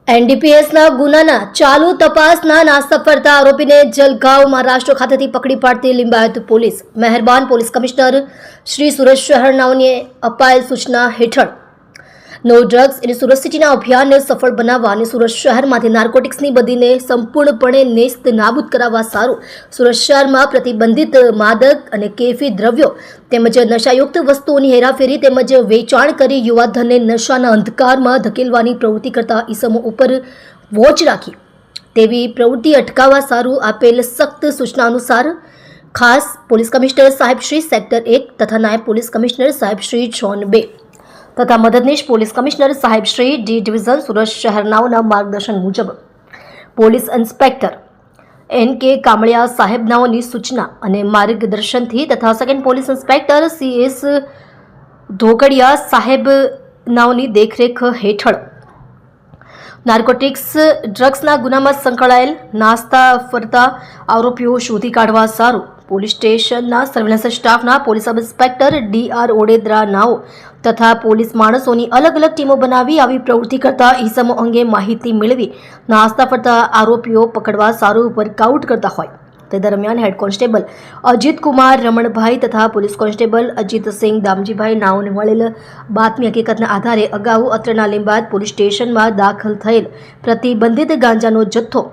એનડીપીએસના ગુનાના ચાલુ તપાસના નાસ્તા ફરતા આરોપીને જલગાંવ મહારાષ્ટ્ર ખાતેથી પકડી પાડતી લિંબાયત પોલીસ મહેરબાન પોલીસ કમિશનર શ્રી સુરત શહેરનાઓને અપાયેલ સૂચના હેઠળ નો ડ્રગ્સ ઇન સુરત સિટીના અભિયાનને સફળ બનાવવા અને સુરત શહેરમાંથી નાર્કોટિક્સની બદીને સંપૂર્ણપણે નેસ્ત નાબૂદ કરાવવા સારું સુરત શહેરમાં પ્રતિબંધિત માદક અને કેફી દ્રવ્યો તેમજ નશાયુક્ત વસ્તુઓની હેરાફેરી તેમજ વેચાણ કરી યુવાધનને નશાના અંધકારમાં ધકેલવાની પ્રવૃત્તિ કરતા ઈસમો ઉપર વોચ રાખી તેવી પ્રવૃત્તિ અટકાવવા સારું આપેલ સખ્ત સૂચના અનુસાર ખાસ પોલીસ કમિશનર સાહેબ શ્રી સેક્ટર 1 તથા નાયબ પોલીસ કમિશનર સાહેબ શ્રી ઝોન 2 તથા મદદનીશ પોલીસ કમિશનર સાહેબ શ્રી ડી ડિવિઝન સુરત શહેરનાઓના માર્ગદર્શન મુજબ પોલીસ ઇન્સ્પેક્ટર એન કે કામળિયા સાહેબનાઓની સૂચના અને માર્ગદર્શનથી તથા second police inspector CS Dhokadiya સાહેબનાઓની દેખરેખ હેઠળ નાર્કોટિક્સ ડ્રગ્સના ગુનામાં સંકળાયેલ નાસ્તા ફરતા આરોપીઓ શોધી કાઢવા સારું પોલીસ સ્ટેશનના સર્વેલન્સ સ્ટાફના police sub inspector DR Odedara નાઓ તથા પોલીસ માણસોની અલગ અલગ ટીમો બનાવી આવી પ્રવૃત્તિ કરતા ઈસમો અંગે માહિતી મેળવી નાસ્તા ફરતા આરોપીઓ પકડવા સારું વર્કઆઉટ કરતા હોય તે દરમિયાન હેડ કોન્સ્ટેબલ અજીત કુમાર રમણભાઈ તથા પોલીસ કોન્સ્ટેબલ અજીતસિંહ દામજીભાઈ નાઓને મળેલ બાતમી હકીકતના આધારે અગાઉ અત્રેના લિંબાયત પોલીસ સ્ટેશનમાં દાખલ થયેલ પ્રતિબંધિત ગાંજાનો જથ્થો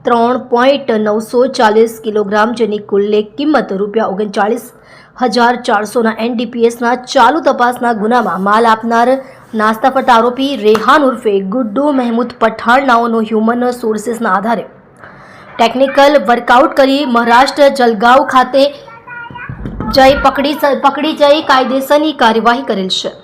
3.940 કિલોગ્રામ જેની કુલ કિંમત ₹39,400ના એનડીપીએસના ચાલુ તપાસના ગુનામાં માલ આપનાર નાસ્તા ફરતા આરોપી રેહાન ઉર્ફે ગુડ્ડુ મહેમૂદ પઠાણ નાઓનો હ્યુમન સોર્સિસના આધારે ટેકનિકલ વર્કઆઉટ કરી મહારાષ્ટ્ર જલગાંવ ખાતે પકડી જઈ કાયદેસરની કાર્યવાહી કરેલ છે।